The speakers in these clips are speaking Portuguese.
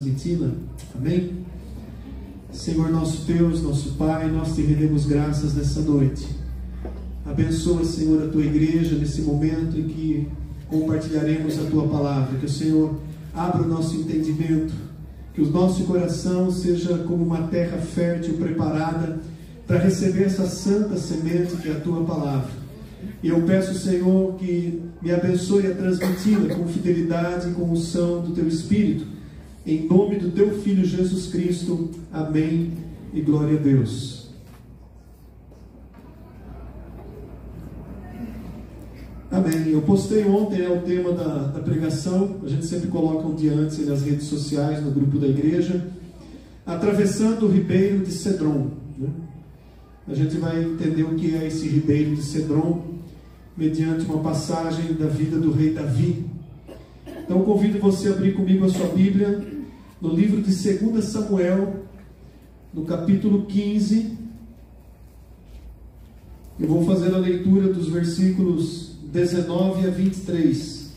Argentina. Amém? Senhor nosso Deus, nosso Pai, nós te rendemos graças nessa noite. Abençoa, Senhor, a tua igreja nesse momento em que compartilharemos a tua palavra. Que o Senhor abra o nosso entendimento, que o nosso coração seja como uma terra fértil preparada para receber essa santa semente que é a tua palavra. E eu peço, Senhor, que me abençoe a transmiti-la com fidelidade e com unção do teu Espírito. Em nome do teu Filho Jesus Cristo. Amém e glória a Deus. Amém. Eu postei ontem o tema da pregação. A gente sempre coloca um dia antes nas redes sociais, no grupo da igreja. Atravessando o ribeiro de Cedron. A gente vai entender o que é esse ribeiro de Cedron mediante uma passagem da vida do rei Davi. Então convido você a abrir comigo a sua Bíblia no livro de 2 Samuel, no capítulo 15. Eu vou fazer a leitura dos versículos 19 a 23.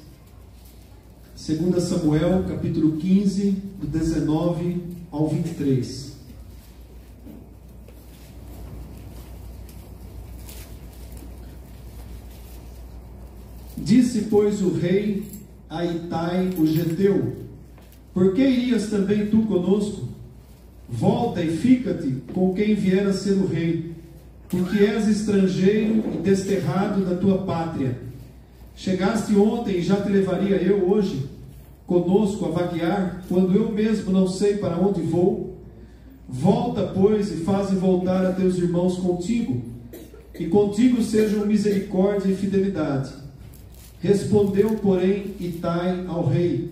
2 Samuel, capítulo 15, do 19 ao 23. Disse, pois, o rei a Itai, o geteu: por que irias também tu conosco? Volta e fica-te com quem vier a ser o rei, porque és estrangeiro e desterrado da tua pátria. Chegaste ontem e já te levaria eu hoje conosco a vaguear, quando eu mesmo não sei para onde vou? Volta, pois, e faze voltar a teus irmãos contigo, e contigo sejam misericórdia e fidelidade. Respondeu, porém, Itai ao rei: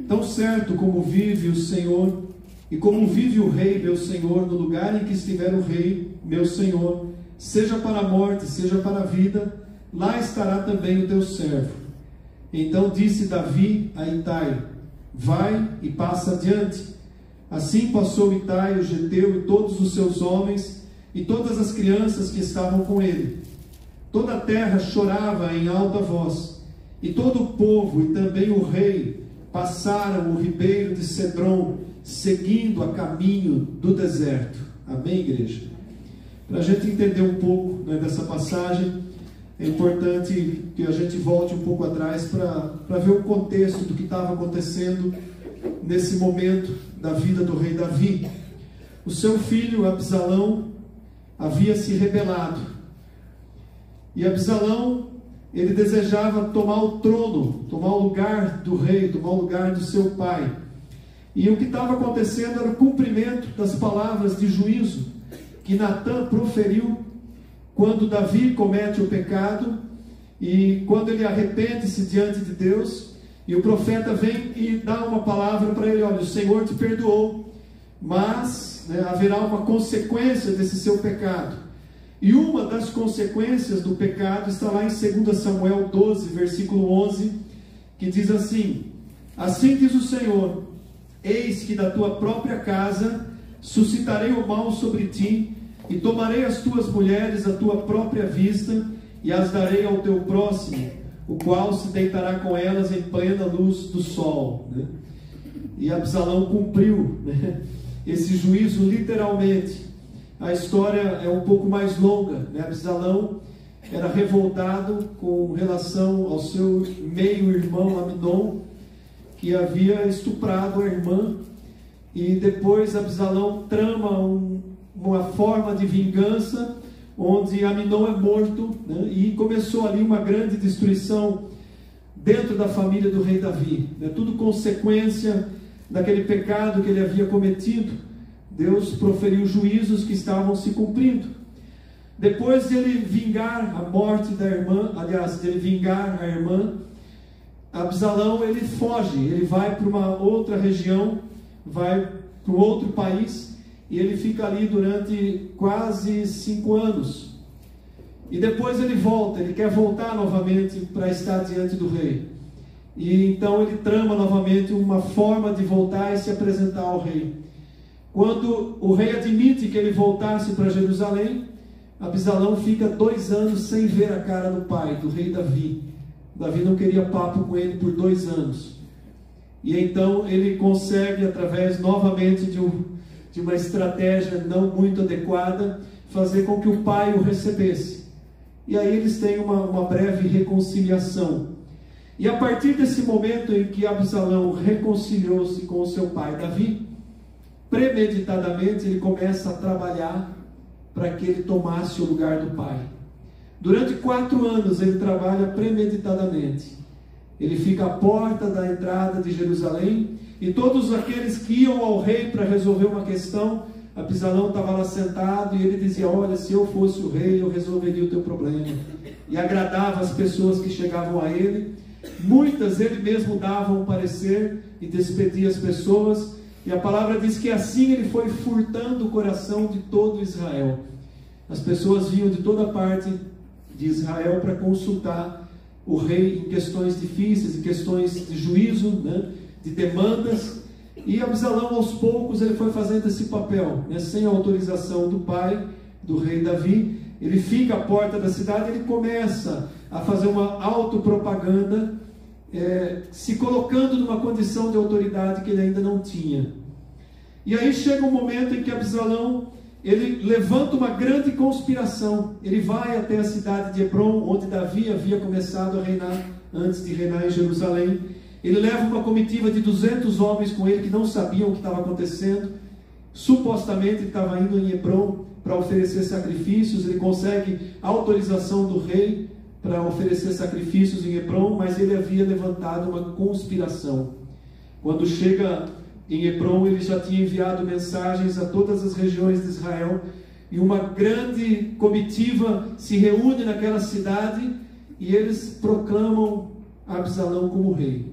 tão certo como vive o Senhor, e como vive o rei, meu senhor, no lugar em que estiver o rei, meu senhor, seja para a morte, seja para a vida, lá estará também o teu servo. Então disse Davi a Itai: vai e passa adiante. Assim passou Itai, o geteu, e todos os seus homens, e todas as crianças que estavam com ele. Toda a terra chorava em alta voz, e todo o povo, e também o rei, passaram o ribeiro de Cedron, seguindo a caminho do deserto. Amém, igreja? Para a gente entender um pouco, né, dessa passagem, é importante que a gente volte um pouco atrás para ver o contexto do que estava acontecendo nesse momento da vida do rei Davi. O seu filho Absalão havia se rebelado, e Absalão, ele desejava tomar o trono, tomar o lugar do rei, tomar o lugar do seu pai. E o que estava acontecendo era o cumprimento das palavras de juízo que Natã proferiu quando Davi comete o pecado, e quando ele arrepende-se diante de Deus, e o profeta vem e dá uma palavra para ele: olha, o Senhor te perdoou, mas haverá uma consequência desse seu pecado. E uma das consequências do pecado está lá em 2 Samuel 12, versículo 11, que diz assim: assim diz o Senhor, eis que da tua própria casa suscitarei o mal sobre ti, e tomarei as tuas mulheres à tua própria vista, e as darei ao teu próximo, o qual se deitará com elas em plena luz do sol. E Absalão cumpriu esse juízo literalmente. A história é um pouco mais longa, Absalão era revoltado com relação ao seu meio-irmão Aminon, que havia estuprado a irmã, e depois Absalão trama uma forma de vingança, onde Aminon é morto, e começou ali uma grande destruição dentro da família do rei Davi, tudo consequência daquele pecado que ele havia cometido. Deus proferiu juízos que estavam se cumprindo. Depois de ele vingar a morte da irmã, aliás, de ele vingar a irmã, Absalão, ele foge, ele vai para uma outra região, vai para um outro país, e ele fica ali durante quase 5 anos. E depois ele volta, ele quer voltar novamente para estar diante do rei. E então ele trama novamente uma forma de voltar e se apresentar ao rei. Quando o rei admite que ele voltasse para Jerusalém, Absalão fica 2 anos sem ver a cara do pai, do rei Davi. Davi não queria papo com ele por 2 anos. E então ele consegue, através novamente de uma estratégia não muito adequada, fazer com que o pai o recebesse. E aí eles têm uma breve reconciliação. E a partir desse momento em que Absalão reconciliou-se com o seu pai Davi, premeditadamente ele começa a trabalhar para que ele tomasse o lugar do pai. Durante 4 anos ele trabalha premeditadamente. Ele fica à porta da entrada de Jerusalém, e todos aqueles que iam ao rei para resolver uma questão, Absalão estava lá sentado e ele dizia: olha, se eu fosse o rei, eu resolveria o teu problema. E agradava as pessoas que chegavam a ele. Muitas ele mesmo dava um parecer e despedia as pessoas. E a palavra diz que assim ele foi furtando o coração de todo Israel. As pessoas vinham de toda parte de Israel para consultar o rei em questões difíceis, em questões de juízo, né, de demandas. E Absalão, aos poucos, ele foi fazendo esse papel, né, sem a autorização do pai, do rei Davi. Ele fica à porta da cidade, ele começa a fazer uma autopropaganda, se colocando numa condição de autoridade que ele ainda não tinha. E aí chega um momento em que Absalão, ele levanta uma grande conspiração. Ele vai até a cidade de Hebrom, onde Davi havia começado a reinar, antes de reinar em Jerusalém. Ele leva uma comitiva de 200 homens com ele, que não sabiam o que estava acontecendo. Supostamente ele estava indo em Hebrom para oferecer sacrifícios. Ele consegue a autorização do rei para oferecer sacrifícios em Hebrom, mas ele havia levantado uma conspiração. Quando chega em Hebrom, ele já tinha enviado mensagens a todas as regiões de Israel, e uma grande comitiva se reúne naquela cidade, e eles proclamam Absalão como rei.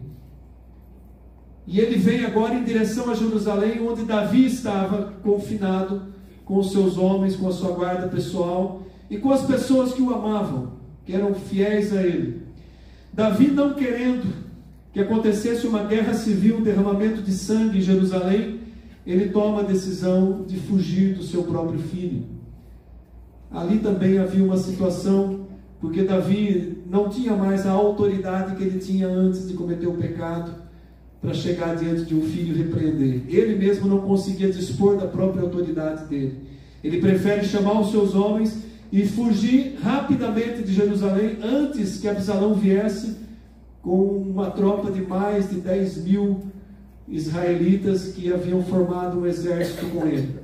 E ele vem agora em direção a Jerusalém, onde Davi estava confinado com os seus homens, com a sua guarda pessoal e com as pessoas que o amavam, que eram fiéis a ele. Davi, não querendo que acontecesse uma guerra civil, um derramamento de sangue em Jerusalém, ele toma a decisão de fugir do seu próprio filho. Ali também havia uma situação, porque Davi não tinha mais a autoridade que ele tinha antes de cometer o pecado, para chegar diante de um filho e repreender. Ele mesmo não conseguia dispor da própria autoridade dele. Ele prefere chamar os seus homens e fugir rapidamente de Jerusalém, antes que Absalão viesse com uma tropa de mais de 10.000 israelitas que haviam formado um exército com ele.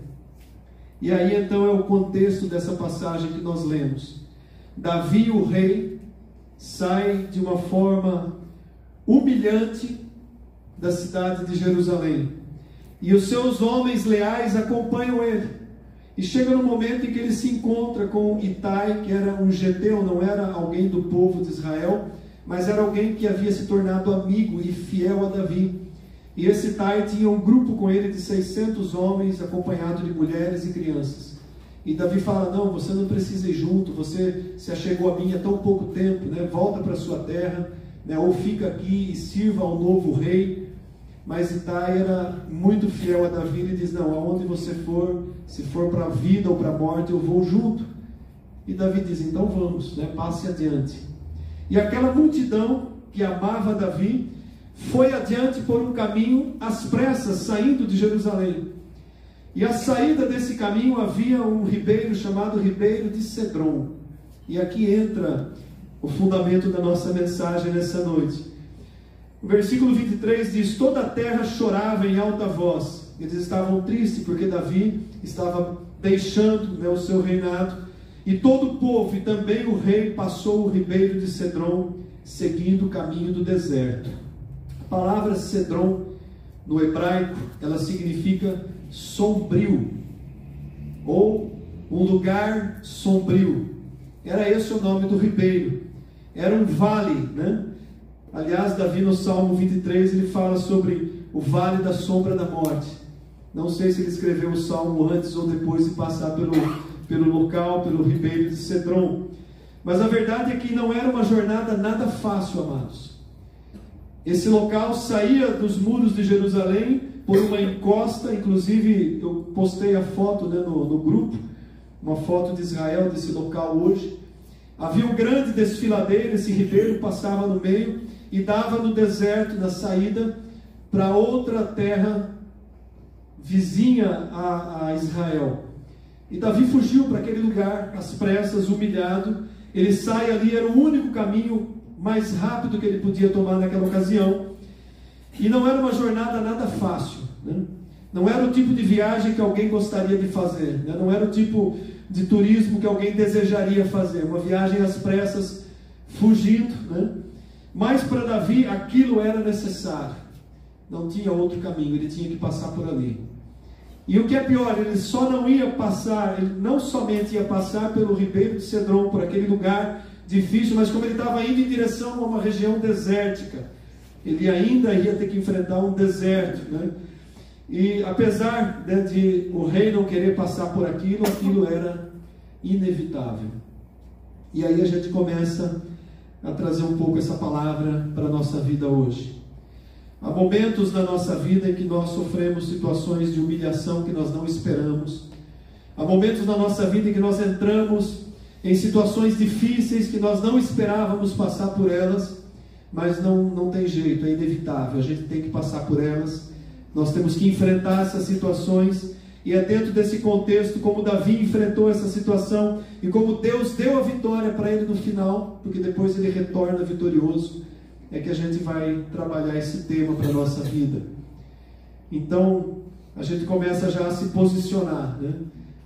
E aí então é o contexto dessa passagem que nós lemos. Davi, o rei, sai de uma forma humilhante da cidade de Jerusalém, e os seus homens leais acompanham ele, e chega no momento em que ele se encontra com Itai, que era um geteu, não era alguém do povo de Israel, mas era alguém que havia se tornado amigo e fiel a Davi. E esse Itai tinha um grupo com ele de 600 homens, acompanhado de mulheres e crianças. E Davi fala: não, você não precisa ir junto, você se achegou a mim há tão pouco tempo, né? Volta para sua terra, né? Ou fica aqui e sirva ao novo rei. Mas Itai era muito fiel a Davi. Ele diz: não, aonde você for, se for para a vida ou para a morte, eu vou junto. E Davi diz: então vamos, né? Passe adiante. E aquela multidão que amava Davi foi adiante por um caminho às pressas, saindo de Jerusalém. E à saída desse caminho havia um ribeiro chamado Ribeiro de Cedron. E aqui entra o fundamento da nossa mensagem nessa noite. O versículo 23 diz: toda a terra chorava em alta voz. Eles estavam tristes porque Davi estava deixando, né, o seu reinado. E todo o povo, e também o rei, passou o ribeiro de Cedron, seguindo o caminho do deserto. A palavra Cedron, no hebraico, ela significa sombrio, ou um lugar sombrio. Era esse o nome do ribeiro. Era um vale, né? Aliás, Davi no Salmo 23, ele fala sobre o vale da sombra da morte. Não sei se ele escreveu o Salmo antes ou depois de passar pelo local, pelo ribeiro de Cedron. Mas a verdade é que não era uma jornada nada fácil, amados. Esse local saía dos muros de Jerusalém por uma encosta. Inclusive eu postei a foto, né, no grupo, uma foto de Israel, desse local hoje. Havia um grande desfiladeiro, esse ribeiro passava no meio e dava no deserto, na saída, para outra terra vizinha a Israel. E Davi fugiu para aquele lugar, às pressas, humilhado. Ele sai ali, era o único caminho mais rápido que ele podia tomar naquela ocasião. E não era uma jornada nada fácil, né? Não era o tipo de viagem que alguém gostaria de fazer, né? Não era o tipo de turismo que alguém desejaria fazer. Uma viagem às pressas, fugindo, né? Mas para Davi aquilo era necessário. Não tinha outro caminho, ele tinha que passar por ali. E o que é pior, ele só não ia passar, ele não somente ia passar pelo ribeiro de Cedron, por aquele lugar difícil, mas como ele estava indo em direção a uma região desértica, ele ainda ia ter que enfrentar um deserto, né? E apesar de o rei não querer passar por aquilo, aquilo era inevitável. E aí a gente começa a trazer um pouco essa palavra para a nossa vida hoje. Há momentos na nossa vida em que nós sofremos situações de humilhação que nós não esperamos. Há momentos na nossa vida em que nós entramos em situações difíceis que nós não esperávamos passar por elas, mas não tem jeito, é inevitável, a gente tem que passar por elas. Nós temos que enfrentar essas situações, e é dentro desse contexto, como Davi enfrentou essa situação, e como Deus deu a vitória para ele no final, porque depois ele retorna vitorioso, é que a gente vai trabalhar esse tema para a nossa vida. Então, a gente começa já a se posicionar, né?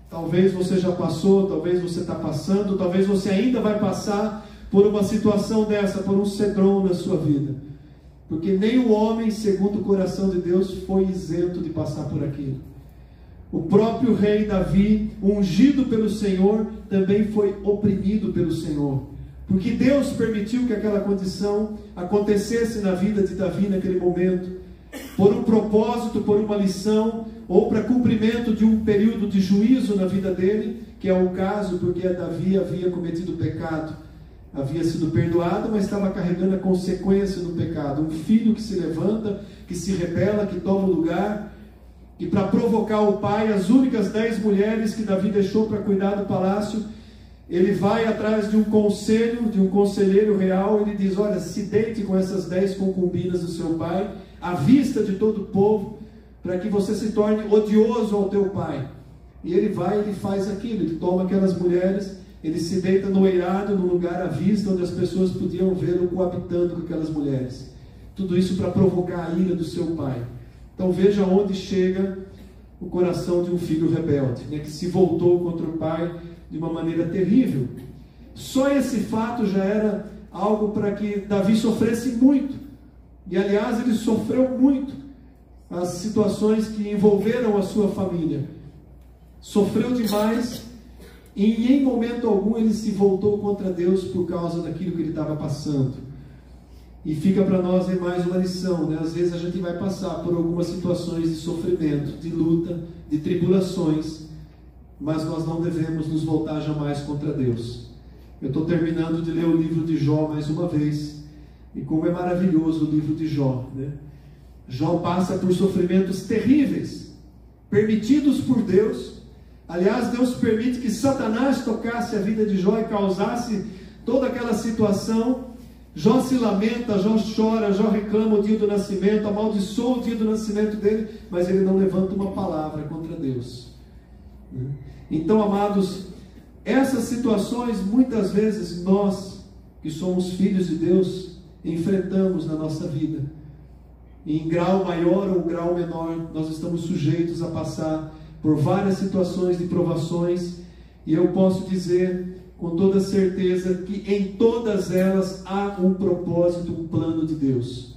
Talvez você já passou, talvez você está passando, talvez você ainda vai passar por uma situação dessa, por um Cedron na sua vida. Porque nem o homem, segundo o coração de Deus, foi isento de passar por aquilo. O próprio rei Davi, ungido pelo Senhor, também foi oprimido pelo Senhor. Porque Deus permitiu que aquela condição acontecesse na vida de Davi naquele momento, por um propósito, por uma lição, ou para cumprimento de um período de juízo na vida dele, que é o caso, porque Davi havia cometido pecado, havia sido perdoado, mas estava carregando a consequência do pecado. Um filho que se levanta, que se rebela, que toma o lugar, e para provocar o pai, as únicas 10 mulheres que Davi deixou para cuidar do palácio, ele vai atrás de um conselho, de um conselheiro real. Ele diz: olha, se deite com essas 10 concubinas do seu pai, à vista de todo o povo, para que você se torne odioso ao teu pai. E ele vai, ele faz aquilo, ele toma aquelas mulheres, ele se deita no eirado, no lugar à vista, onde as pessoas podiam vê-lo coabitando com aquelas mulheres. Tudo isso para provocar a ira do seu pai. Então veja onde chega o coração de um filho rebelde, né, que se voltou contra o pai de uma maneira terrível. Só esse fato já era algo para que Davi sofresse muito. E aliás, ele sofreu muito as situações que envolveram a sua família. Sofreu demais, e em momento algum ele se voltou contra Deus por causa daquilo que ele estava passando. E fica para nós aí mais uma lição, né? Às vezes a gente vai passar por algumas situações de sofrimento, de luta, de tribulações, mas nós não devemos nos voltar jamais contra Deus. Eu estou terminando de ler o livro de Jó mais uma vez, e como é maravilhoso o livro de Jó, né? Jó passa por sofrimentos terríveis, permitidos por Deus. Aliás, Deus permite que Satanás tocasse a vida de Jó e causasse toda aquela situação. Jó se lamenta, Jó chora, Jó reclama o dia do nascimento, amaldiçoa o dia do nascimento dele, mas ele não levanta uma palavra contra Deus. Então, amados, essas situações muitas vezes nós, que somos filhos de Deus, enfrentamos na nossa vida. E em grau maior ou grau menor, nós estamos sujeitos a passar por várias situações de provações, e eu posso dizer com toda certeza que em todas elas há um propósito, um plano de Deus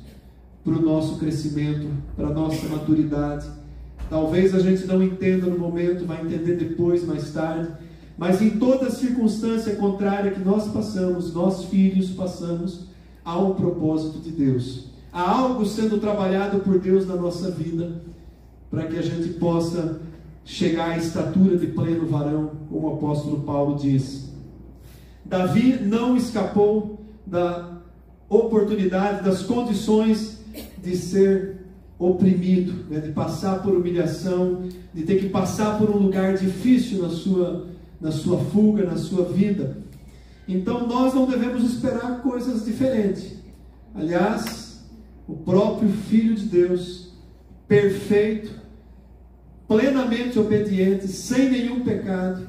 para o nosso crescimento, para a nossa maturidade. Talvez a gente não entenda no momento, vai entender depois, mais tarde, mas em toda circunstância contrária que nós passamos, nós filhos passamos, há um propósito de Deus. Há algo sendo trabalhado por Deus na nossa vida, para que a gente possa chegar à estatura de pleno varão, como o apóstolo Paulo diz. Davi não escapou da oportunidade, das condições de ser oprimido, né, de passar por humilhação, de ter que passar por um lugar difícil na sua fuga, na sua vida. Então nós não devemos esperar coisas diferentes. Aliás, o próprio Filho de Deus, perfeito, plenamente obediente, sem nenhum pecado,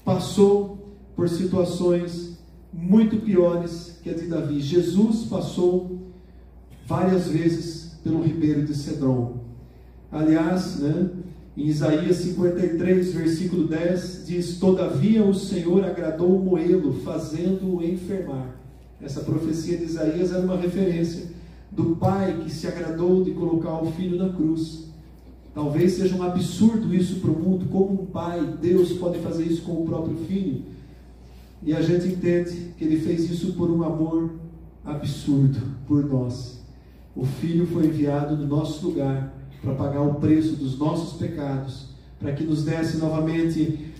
passou por situações muito piores que a de Davi. Jesus passou várias vezes pelo ribeiro de Cedron. Aliás, em Isaías 53, versículo 10, diz: todavia o Senhor agradou moê-lo, fazendo-o enfermar. Essa profecia de Isaías era uma referência do pai que se agradou de colocar o filho na cruz. Talvez seja um absurdo isso para o mundo, como um pai, Deus, pode fazer isso com o próprio filho. E a gente entende que ele fez isso por um amor absurdo por nós. O filho foi enviado no nosso lugar para pagar o preço dos nossos pecados, para que nos desse novamente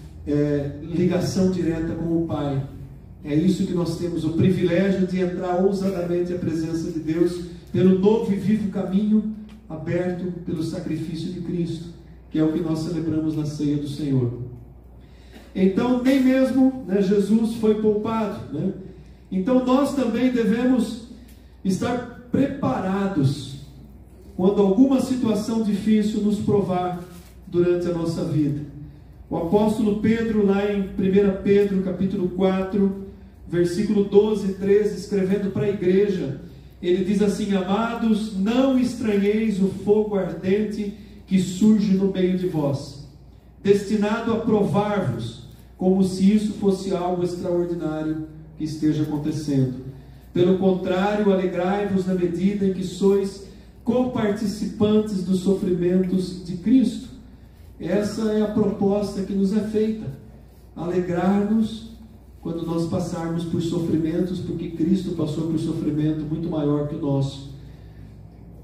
ligação direta com o Pai. É isso que nós temos, o privilégio de entrar ousadamente à presença de Deus pelo novo e vivo caminho aberto pelo sacrifício de Cristo, que é o que nós celebramos na ceia do Senhor. Então, nem mesmo Jesus foi poupado. Então, nós também devemos estar preparados quando alguma situação difícil nos provar durante a nossa vida. O apóstolo Pedro, lá em 1 Pedro, capítulo 4, versículo 12 e 13, escrevendo para a igreja, ele diz assim: amados, não estranheis o fogo ardente que surge no meio de vós, destinado a provar-vos, como se isso fosse algo extraordinário que esteja acontecendo. Pelo contrário, alegrai-vos na medida em que sois coparticipantes dos sofrimentos de Cristo. Essa é a proposta que nos é feita: alegrar-nos quando nós passarmos por sofrimentos, porque Cristo passou por sofrimento muito maior que o nosso.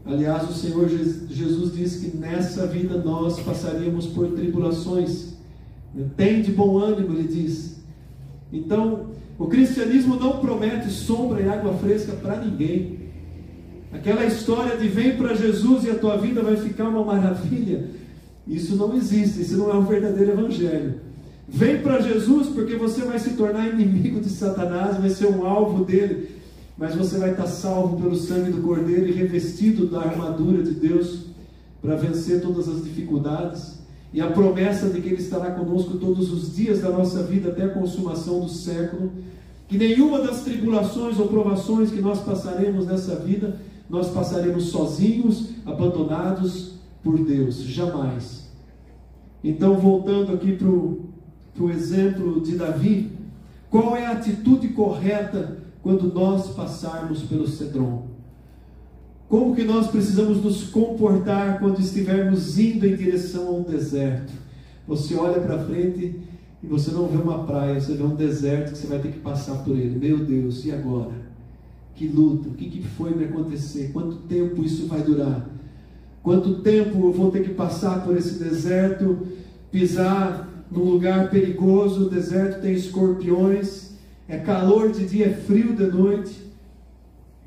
Aliás, o Senhor Jesus disse que nessa vida nós passaríamos por tribulações. Tem de bom ânimo, ele diz. Então, o cristianismo não promete sombra e água fresca para ninguém. Aquela história de vem para Jesus e a tua vida vai ficar uma maravilha, isso não existe, isso não é um verdadeiro evangelho. Vem para Jesus porque você vai se tornar inimigo de Satanás, vai ser um alvo dele, mas você vai estar salvo pelo sangue do Cordeiro e revestido da armadura de Deus para vencer todas as dificuldades, e a promessa de que Ele estará conosco todos os dias da nossa vida até a consumação do século. Que nenhuma das tribulações ou provações que nós passaremos nessa vida, nós passaremos sozinhos, abandonados por Deus, jamais. Então, voltando aqui para o exemplo de Davi, qual é a atitude correta quando nós passarmos pelo Cedron? Como que nós precisamos nos comportar quando estivermos indo em direção a um deserto? Você olha para frente e você não vê uma praia, você vê um deserto que você vai ter que passar por ele. Meu Deus, e agora? Que luta, o que foi me acontecer? Quanto tempo isso vai durar? Quanto tempo eu vou ter que passar por esse deserto, pisar num lugar perigoso? O deserto tem escorpiões, é calor de dia, é frio de noite.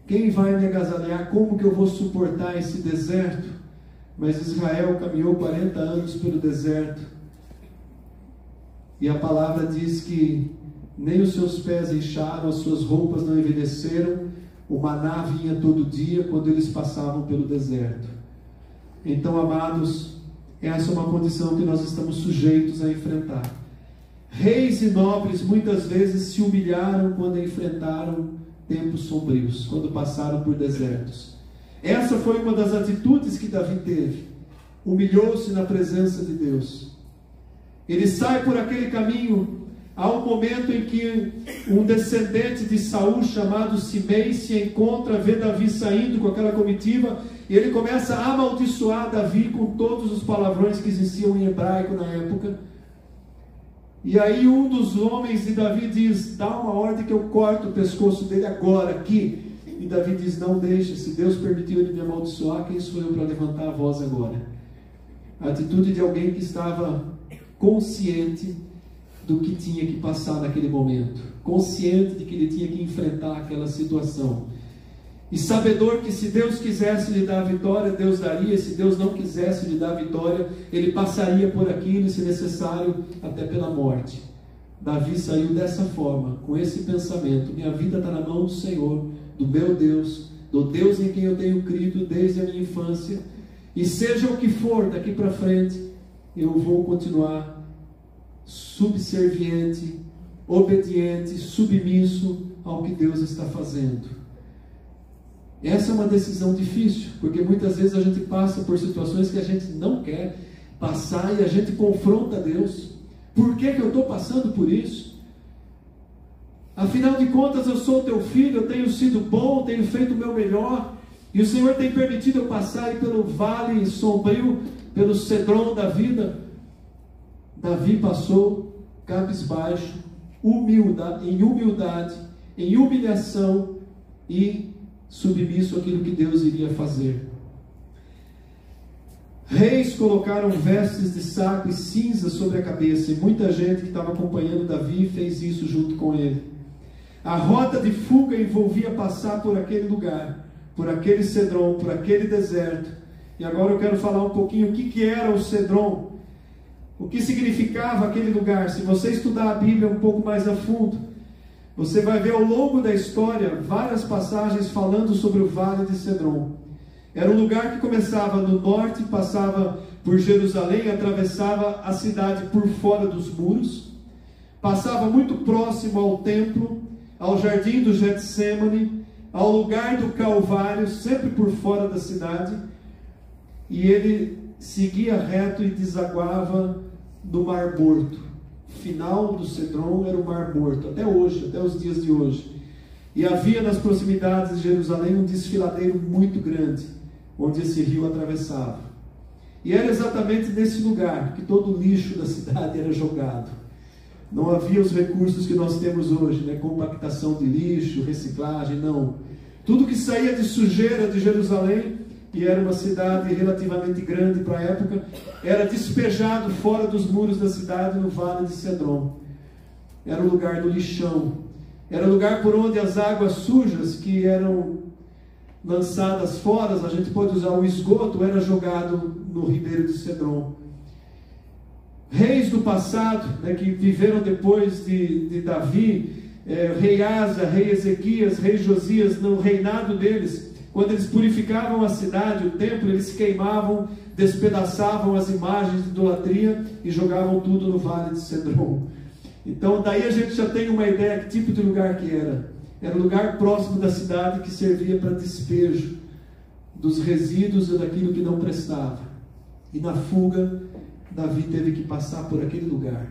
Quem vai me agasalhar? Como que eu vou suportar esse deserto? Mas Israel caminhou 40 anos pelo deserto, e a palavra diz que nem os seus pés incharam, as suas roupas não envelheceram, o maná vinha todo dia quando eles passavam pelo deserto. Então, amados, essa é uma condição que nós estamos sujeitos a enfrentar. Reis e nobres muitas vezes se humilharam quando enfrentaram tempos sombrios, quando passaram por desertos. Essa foi uma das atitudes que Davi teve. Humilhou-se na presença de Deus. Ele sai por aquele caminho. Há um momento em que um descendente de Saul, chamado Simei, se encontra, vê Davi saindo com aquela comitiva, e ele começa a amaldiçoar Davi com todos os palavrões que existiam em hebraico na época. E aí um dos homens de Davi diz: dá uma ordem que eu corto o pescoço dele agora, aqui. E Davi diz: não deixa, se Deus permitiu ele me amaldiçoar, quem sou eu para levantar a voz agora? A atitude de alguém que estava consciente do que tinha que passar naquele momento, consciente de que ele tinha que enfrentar aquela situação, e sabedor que se Deus quisesse lhe dar a vitória, Deus daria, e se Deus não quisesse lhe dar a vitória, ele passaria por aquilo, e se necessário, até pela morte. Davi saiu dessa forma, com esse pensamento: minha vida está na mão do Senhor, do meu Deus, do Deus em quem eu tenho crido desde a minha infância, e seja o que for daqui para frente, eu vou continuar subserviente, obediente, submisso ao que Deus está fazendo. Essa é uma decisão difícil, porque muitas vezes a gente passa por situações que a gente não quer passar, e a gente confronta Deus. Por que eu estou passando por isso? Afinal de contas, eu sou teu filho, eu tenho sido bom, tenho feito o meu melhor, e o Senhor tem permitido eu passar aí pelo vale sombrio, pelo cedron da vida. Davi passou cabisbaixo, em humildade, em humilhação e submisso àquilo que Deus iria fazer. Reis colocaram vestes de saco e cinza sobre a cabeça, e muita gente que estava acompanhando Davi fez isso junto com ele. A rota de fuga envolvia passar por aquele lugar, por aquele cedron, por aquele deserto. E agora eu quero falar um pouquinho o que era o cedron, o que significava aquele lugar. Se você estudar a Bíblia um pouco mais a fundo, você vai ver ao longo da história várias passagens falando sobre o Vale de Cedron. Era um lugar que começava no norte, passava por Jerusalém, atravessava a cidade por fora dos muros, passava muito próximo ao templo, ao jardim do Getsêmani, ao lugar do Calvário, sempre por fora da cidade, e ele seguia reto e desaguava no Mar Morto. O final do Cedron era o Mar Morto, até hoje, até os dias de hoje. E havia nas proximidades de Jerusalém um desfiladeiro muito grande, onde esse rio atravessava. E era exatamente nesse lugar que todo o lixo da cidade era jogado. Não havia os recursos que nós temos hoje, né? Compactação de lixo, reciclagem, não. Tudo que saía de sujeira de Jerusalém, que era uma cidade relativamente grande para a época, era despejado fora dos muros da cidade, no Vale de Cedron. Era o lugar do lixão. Era o lugar por onde as águas sujas que eram lançadas fora, a gente pode usar o esgoto, era jogado no ribeiro de Cedron. Reis do passado, né, que viveram depois de Davi, rei Asa, rei Ezequias, rei Josias, no reinado deles, quando eles purificavam a cidade, o templo, eles queimavam, despedaçavam as imagens de idolatria e jogavam tudo no Vale de Cedron. Então daí a gente já tem uma ideia que tipo de lugar que era. Era um lugar próximo da cidade que servia para despejo dos resíduos e daquilo que não prestava. E na fuga, Davi teve que passar por aquele lugar.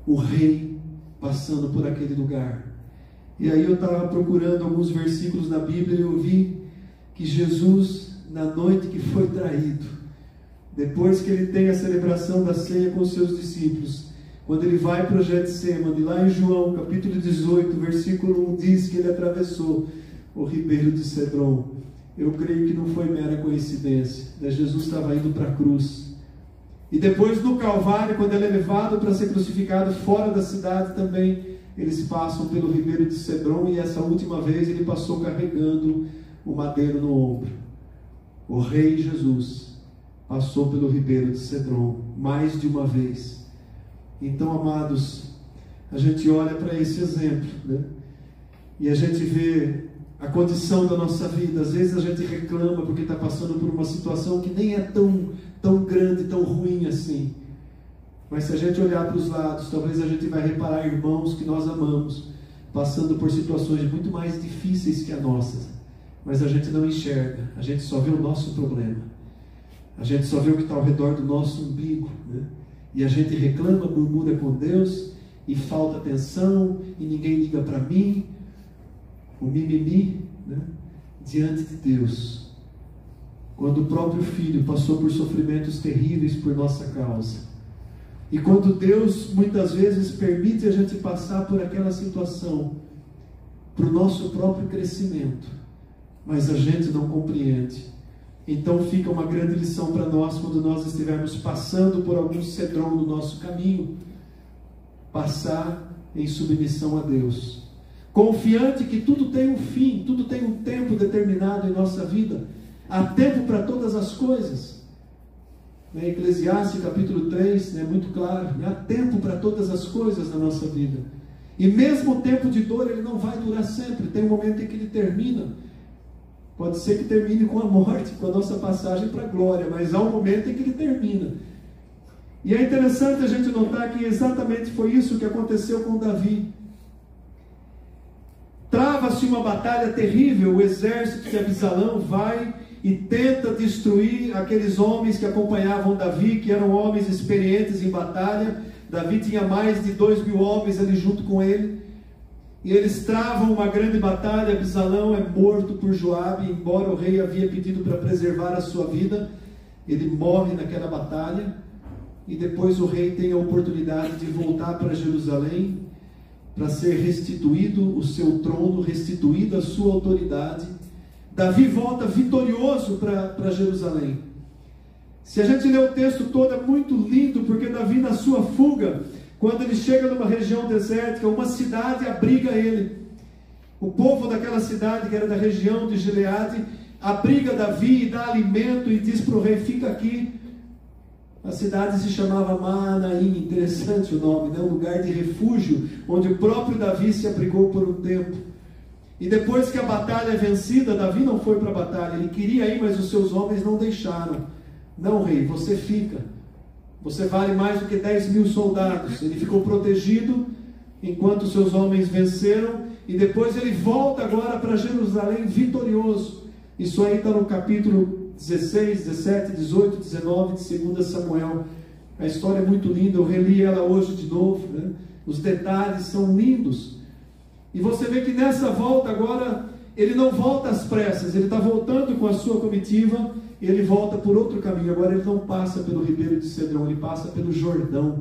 O rei passando por aquele lugar. E aí eu estava procurando alguns versículos na Bíblia e eu vi que Jesus, na noite que foi traído, depois que ele tem a celebração da ceia com os seus discípulos, quando ele vai para o Getsêmani, lá em João, capítulo 18, versículo 1, diz que ele atravessou o ribeiro de Cedron. Eu creio que não foi mera coincidência, né? Jesus estava indo para a cruz. E depois no Calvário, quando ele é levado para ser crucificado fora da cidade também, eles passam pelo ribeiro de Cedron, e essa última vez ele passou carregando o madeiro no ombro. O rei Jesus passou pelo ribeiro de Cedron mais de uma vez. Então, amados, a gente olha para esse exemplo, né? E a gente vê a condição da nossa vida. Às vezes a gente reclama porque está passando por uma situação que nem é tão grande, tão ruim assim. Mas se a gente olhar para os lados, talvez a gente vai reparar irmãos que nós amamos, passando por situações muito mais difíceis que a nossa. Mas a gente não enxerga, a gente só vê o nosso problema. A gente só vê o que está ao redor do nosso umbigo, né? E a gente reclama, murmura com Deus, e falta atenção, e ninguém liga para mim. O mimimi, né? Diante de Deus. Quando o próprio Filho passou por sofrimentos terríveis por nossa causa. E quando Deus muitas vezes permite a gente passar por aquela situação, para o nosso próprio crescimento, mas a gente não compreende. Então fica uma grande lição para nós quando nós estivermos passando por algum cedron no nosso caminho, passar em submissão a Deus, confiante que tudo tem um fim, tudo tem um tempo determinado em nossa vida. Há tempo para todas as coisas. Eclesiastes capítulo 3, é muito claro, há tempo para todas as coisas na nossa vida. E mesmo o tempo de dor, ele não vai durar sempre, tem um momento em que ele termina. Pode ser que termine com a morte, com a nossa passagem para a glória, mas há um momento em que ele termina. E é interessante a gente notar que exatamente foi isso que aconteceu com Davi. Trava-se uma batalha terrível, o exército de Absalão vai e tenta destruir aqueles homens que acompanhavam Davi, que eram homens experientes em batalha. Davi tinha mais de 2.000 homens ali junto com ele, e eles travam uma grande batalha. Absalão é morto por Joabe, embora o rei havia pedido para preservar a sua vida, ele morre naquela batalha, e depois o rei tem a oportunidade de voltar para Jerusalém, para ser restituído o seu trono, restituída a sua autoridade. Davi volta vitorioso para Jerusalém. Se a gente ler o texto todo, é muito lindo, porque Davi, na sua fuga, quando ele chega numa região desértica, uma cidade abriga ele. O povo daquela cidade, que era da região de Gileade, abriga Davi e dá alimento e diz para o rei: fica aqui. A cidade se chamava Maanaim, interessante o nome, né? Um lugar de refúgio, onde o próprio Davi se abrigou por um tempo. E depois que a batalha é vencida, Davi não foi para a batalha, ele queria ir, mas os seus homens não deixaram. Não, rei, você fica. Você vale mais do que 10.000 soldados. Ele ficou protegido enquanto seus homens venceram, e depois ele volta agora para Jerusalém vitorioso. Isso aí está no capítulo 16, 17, 18, 19 de 2 Samuel. A história é muito linda, eu reli ela hoje de novo, né? Os detalhes são lindos. E você vê que nessa volta agora, ele não volta às pressas, ele está voltando com a sua comitiva, e ele volta por outro caminho. Agora ele não passa pelo ribeiro de Cedron, ele passa pelo Jordão.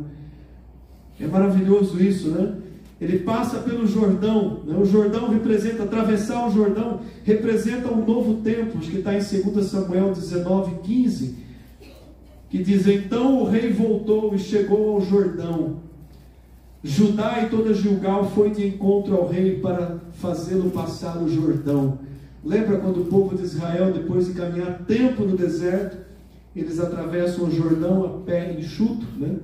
É maravilhoso isso, né? Ele passa pelo Jordão, né? O Jordão representa, atravessar o Jordão representa um novo tempo, que está em 2 Samuel 19, 15, que diz: então o rei voltou e chegou ao Jordão. Judá e toda Gilgal foi de encontro ao rei para fazê-lo passar o Jordão. Lembra quando o povo de Israel, depois de caminhar tempo no deserto, eles atravessam o Jordão a pé enxuto, né?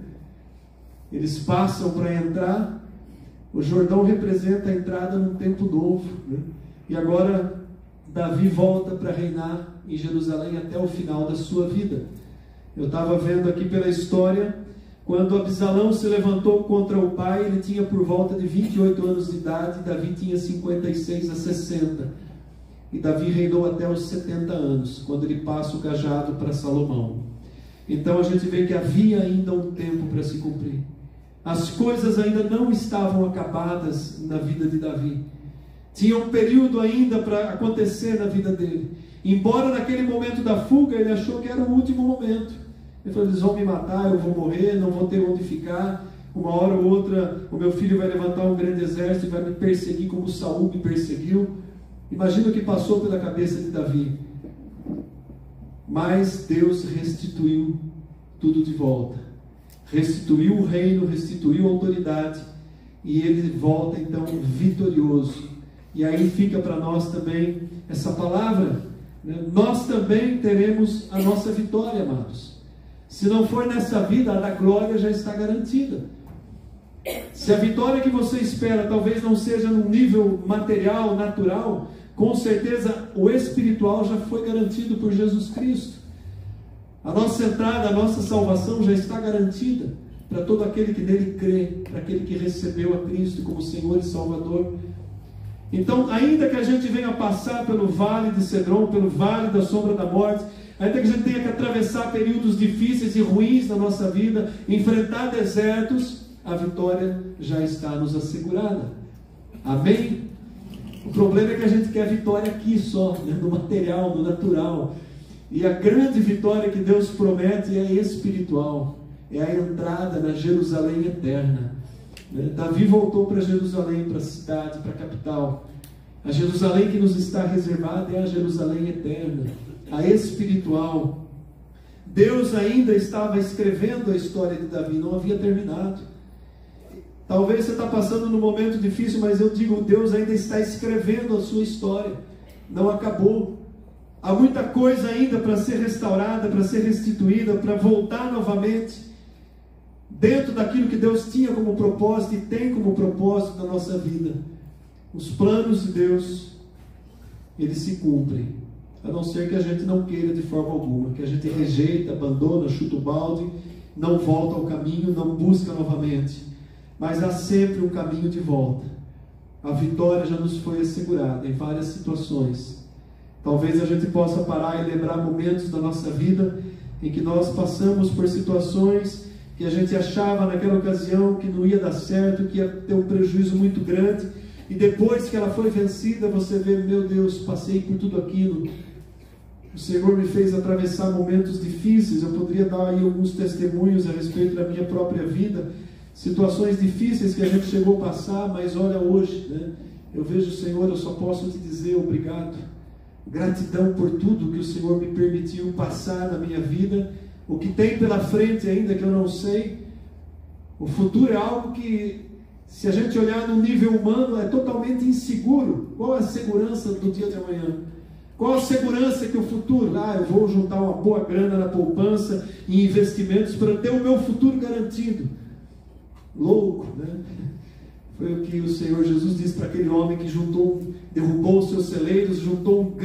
Eles passam para entrar. O Jordão representa a entrada num tempo novo, né? E agora Davi volta para reinar em Jerusalém até o final da sua vida. Eu estava vendo aqui pela história, quando Absalão se levantou contra o pai, ele tinha por volta de 28 anos de idade, Davi tinha 56 a 60. E Davi reinou até os 70 anos, quando ele passa o cajado para Salomão. Então a gente vê que havia ainda um tempo para se cumprir. As coisas ainda não estavam acabadas na vida de Davi. Tinha um período ainda para acontecer na vida dele. Embora naquele momento da fuga ele achou que era o último momento. Ele falou: eles vão me matar, eu vou morrer, não vou ter onde ficar. Uma hora ou outra o meu filho vai levantar um grande exército e vai me perseguir como Saul me perseguiu. Imagina o que passou pela cabeça de Davi. Mas Deus restituiu tudo de volta. Restituiu o reino, restituiu a autoridade, e ele volta então vitorioso. E aí fica para nós também essa palavra, né? Nós também teremos a nossa vitória, amados. Se não for nessa vida, a da glória já está garantida. Se a vitória que você espera talvez não seja num nível material, natural, com certeza o espiritual já foi garantido por Jesus Cristo. A nossa entrada, a nossa salvação já está garantida para todo aquele que nele crê, para aquele que recebeu a Cristo como Senhor e Salvador. Então, ainda que a gente venha passar pelo vale de Cedron, pelo vale da sombra da morte, ainda que a gente tenha que atravessar períodos difíceis e ruins na nossa vida, enfrentar desertos, a vitória já está nos assegurada. Amém? O problema é que a gente quer vitória aqui só, né? No material, no natural. E a grande vitória que Deus promete é espiritual. É a entrada na Jerusalém eterna. Davi voltou para Jerusalém, para a cidade, para a capital. A Jerusalém que nos está reservada é a Jerusalém eterna, a espiritual. Deus ainda estava escrevendo a história de Davi, não havia terminado. Talvez você está passando num momento difícil, mas eu digo, Deus ainda está escrevendo a sua história. Não acabou. Há muita coisa ainda para ser restaurada, para ser restituída, para voltar novamente dentro daquilo que Deus tinha como propósito e tem como propósito na nossa vida. Os planos de Deus, eles se cumprem. a não ser que a gente não queira de forma alguma, que a gente rejeita, abandona, chuta o balde, não volta ao caminho, não busca novamente. Mas há sempre um caminho de volta. A vitória já nos foi assegurada em várias situações. Talvez a gente possa parar e lembrar momentos da nossa vida em que nós passamos por situações que a gente achava naquela ocasião que não ia dar certo, que ia ter um prejuízo muito grande, e depois que ela foi vencida, você vê, meu Deus, passei por tudo aquilo, o Senhor me fez atravessar momentos difíceis. Eu poderia dar aí alguns testemunhos a respeito da minha própria vida, situações difíceis que a gente chegou a passar, mas olha hoje, né? Eu vejo o Senhor, eu só posso te dizer obrigado, gratidão por tudo que o Senhor me permitiu passar na minha vida, o que tem pela frente ainda que eu não sei. O futuro é algo que, se a gente olhar no nível humano, é totalmente inseguro. Qual é a segurança do dia de amanhã? Qual a segurança que o futuro? Eu vou juntar uma boa grana na poupança e investimentos para ter o meu futuro garantido. Louco, né? Foi o que o Senhor Jesus disse para aquele homem que derrubou os seus celeiros, juntou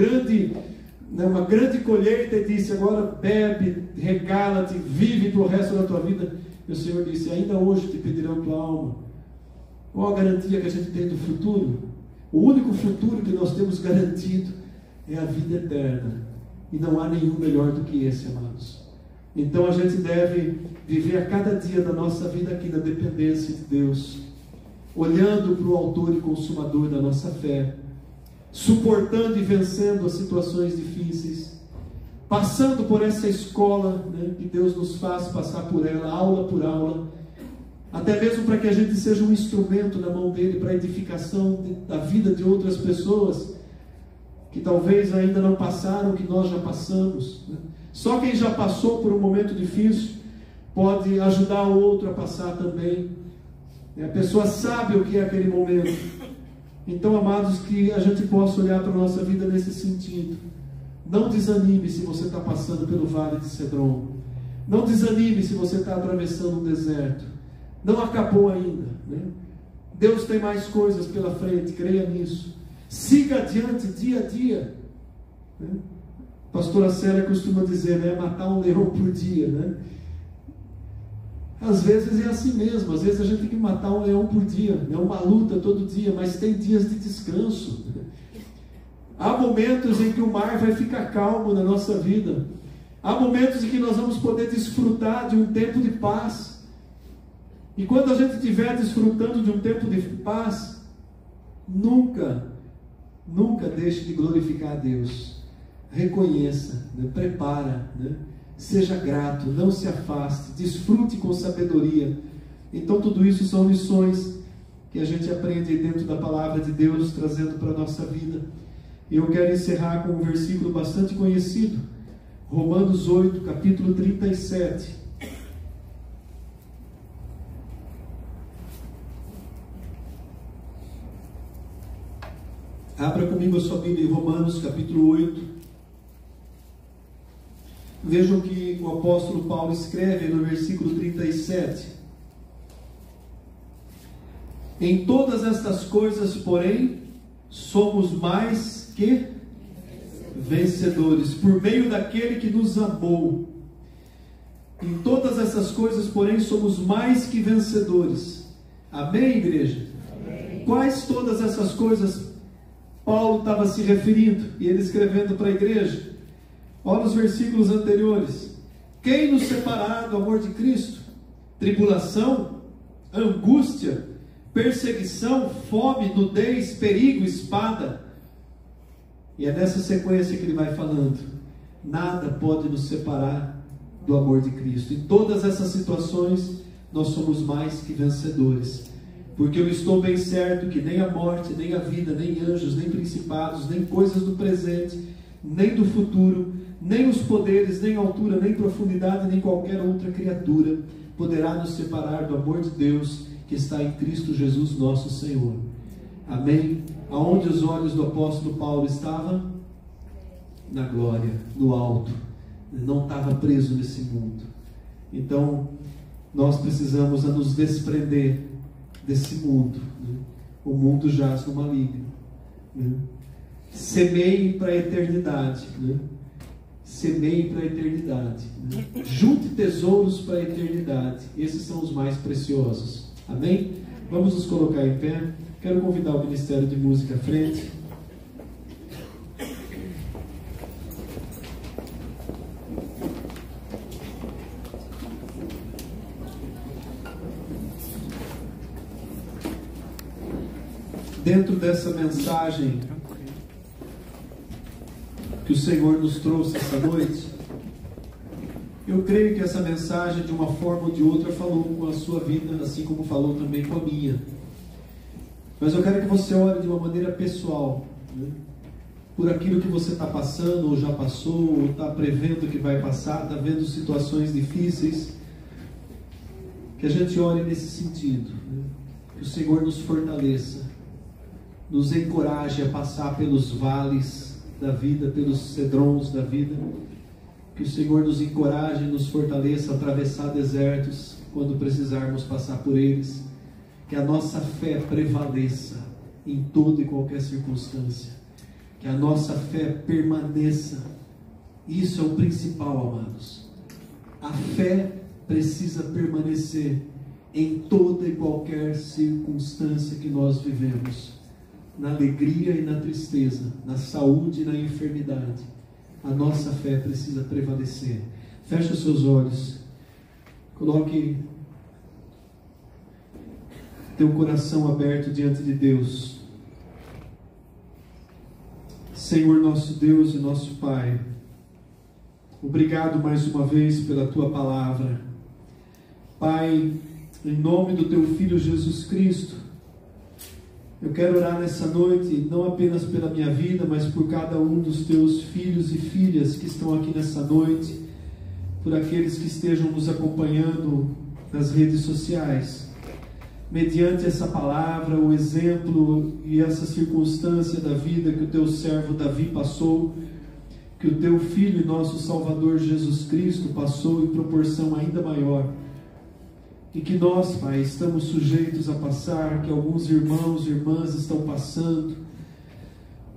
uma grande colheita e disse: agora bebe, regala-te, vive para o resto da tua vida. E o Senhor disse: ainda hoje te pedirão tua alma. Qual a garantia que a gente tem do futuro? O único futuro que nós temos garantido é a vida eterna. E não há nenhum melhor do que esse, amados. Então a gente deve viver a cada dia da nossa vida aqui na dependência de Deus, olhando para o autor e consumador da nossa fé, suportando e vencendo as situações difíceis, passando por essa escola, né, que Deus nos faz passar por ela, aula por aula, até mesmo para que a gente seja um instrumento na mão dele para a edificação da vida de outras pessoas que talvez ainda não passaram o que nós já passamos, né? Só quem já passou por um momento difícil pode ajudar o outro a passar também. A pessoa sabe o que é aquele momento. Então, amados, que a gente possa olhar para a nossa vida nesse sentido. Não desanime se você está passando pelo vale de Cedron. Não desanime se você está atravessando um deserto. Não acabou ainda, né? Deus tem mais coisas pela frente, creia nisso. Siga adiante dia a dia, né? A pastora Célia costuma dizer, né? Matar um leão por dia, né? Às vezes é assim mesmo, às vezes a gente tem que matar um leão por dia, é uma luta todo dia, mas tem dias de descanso. Há momentos em que o mar vai ficar calmo na nossa vida, há momentos em que nós vamos poder desfrutar de um tempo de paz, e quando a gente estiver desfrutando de um tempo de paz, nunca deixe de glorificar a Deus. Reconheça, né? Prepara, né? Seja grato, não se afaste, desfrute com sabedoria. Então tudo isso são lições que a gente aprende dentro da palavra de Deus, trazendo para a nossa vida. E eu quero encerrar com um versículo bastante conhecido, Romanos 8, capítulo 37. Abra comigo a sua Bíblia em Romanos capítulo 8. Vejam que o apóstolo Paulo escreve no versículo 37. Em todas estas coisas, porém, somos mais que vencedores, por meio daquele que nos amou. Em todas essas coisas, porém, somos mais que vencedores. Amém, igreja? Amém. Quais todas essas coisas Paulo estava se referindo, e ele escrevendo para a igreja? Olha os versículos anteriores. Quem nos separará do amor de Cristo? Tribulação, angústia, perseguição, fome, nudez, perigo, espada. E é nessa sequência que ele vai falando. Nada pode nos separar do amor de Cristo. Em todas essas situações, nós somos mais que vencedores. Porque eu estou bem certo que nem a morte, nem a vida, nem anjos, nem principados, nem coisas do presente, nem do futuro, nem os poderes, nem altura, nem profundidade, nem qualquer outra criatura poderá nos separar do amor de Deus que está em Cristo Jesus nosso Senhor. Amém? Aonde os olhos do apóstolo Paulo estavam? Na glória, no alto. Ele não estava preso nesse mundo. Então, nós precisamos nos desprender desse mundo, né? O mundo jaz no maligno, né? Semeie para a eternidade, né? Semeie para a eternidade, né? Junte tesouros para a eternidade. Esses são os mais preciosos. Amém? Vamos nos colocar em pé. Quero convidar o Ministério de Música à frente. Dentro dessa mensagem que o Senhor nos trouxe essa noite, eu creio que essa mensagem, de uma forma ou de outra, falou com a sua vida, assim como falou também com a minha. Mas eu quero que você ore de uma maneira pessoal, né? Por aquilo que você está passando, ou já passou, ou está prevendo que vai passar, está vendo situações difíceis. Que a gente ore nesse sentido, né? Que o Senhor nos fortaleça, nos encoraje a passar pelos vales da vida, pelos cedrons da vida. Que o Senhor nos encoraje e nos fortaleça a atravessar desertos quando precisarmos passar por eles. Que a nossa fé prevaleça em toda e qualquer circunstância. Que a nossa fé permaneça. Isso é o principal, amados. A fé precisa permanecer em toda e qualquer circunstância que nós vivemos. Na alegria e na tristeza, na saúde e na enfermidade. A nossa fé precisa prevalecer. Feche os seus olhos. Coloque teu coração aberto diante de Deus. Senhor nosso Deus e nosso Pai, obrigado mais uma vez pela Tua palavra. Pai, em nome do Teu Filho Jesus Cristo, eu quero orar nessa noite, não apenas pela minha vida, mas por cada um dos Teus filhos e filhas que estão aqui nessa noite, por aqueles que estejam nos acompanhando nas redes sociais. Mediante essa palavra, o exemplo e essa circunstância da vida que o Teu servo Davi passou, que o Teu Filho e nosso Salvador Jesus Cristo passou em proporção ainda maior, e que nós, Pai, estamos sujeitos a passar, que alguns irmãos e irmãs estão passando.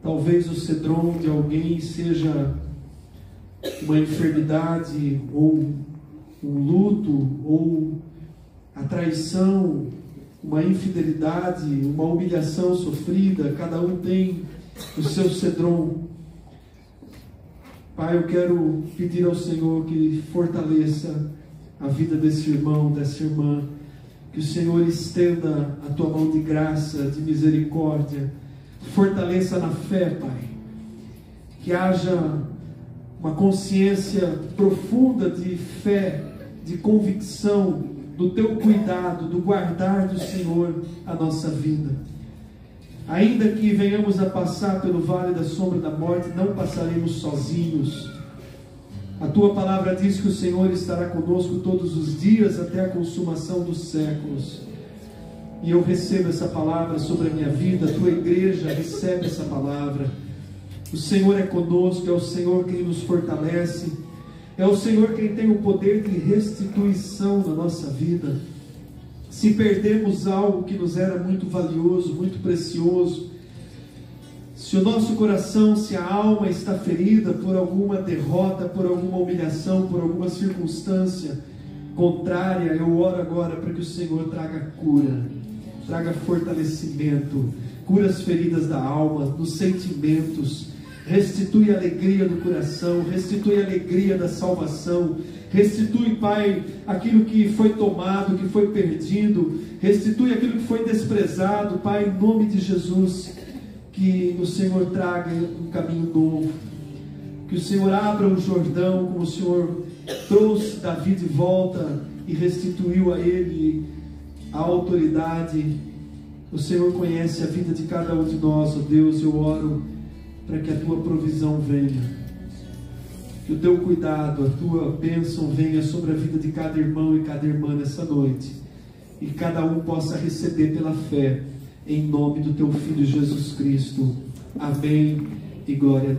Talvez o cedron de alguém seja uma enfermidade, ou um luto, ou a traição, uma infidelidade, uma humilhação sofrida. Cada um tem o seu cedron. Pai, eu quero pedir ao Senhor que fortaleça a vida desse irmão, dessa irmã, que o Senhor estenda a Tua mão de graça, de misericórdia, fortaleça na fé, Pai, que haja uma consciência profunda de fé, de convicção do Teu cuidado, do guardar do Senhor a nossa vida. Ainda que venhamos a passar pelo vale da sombra da morte, não passaremos sozinhos. A Tua palavra diz que o Senhor estará conosco todos os dias até a consumação dos séculos. E eu recebo essa palavra sobre a minha vida, a Tua igreja recebe essa palavra. O Senhor é conosco, é o Senhor quem nos fortalece, é o Senhor quem tem o poder de restituição na nossa vida. Se perdemos algo que nos era muito valioso, muito precioso, se o nosso coração, se a alma está ferida por alguma derrota, por alguma humilhação, por alguma circunstância contrária, eu oro agora para que o Senhor traga cura, traga fortalecimento, cura as feridas da alma, dos sentimentos, restitui a alegria do coração, restitui a alegria da salvação, restitui, Pai, aquilo que foi tomado, que foi perdido, restitui aquilo que foi desprezado, Pai, em nome de Jesus. Que o Senhor traga um caminho novo, que o Senhor abra o Jordão, como o Senhor trouxe Davi de volta e restituiu a ele a autoridade. O Senhor conhece a vida de cada um de nós, ó Deus. Eu oro para que a Tua provisão venha, que o Teu cuidado, a Tua bênção venha sobre a vida de cada irmão e cada irmã nessa noite, e cada um possa receber pela fé, em nome do Teu Filho Jesus Cristo. Amém e glória a Deus.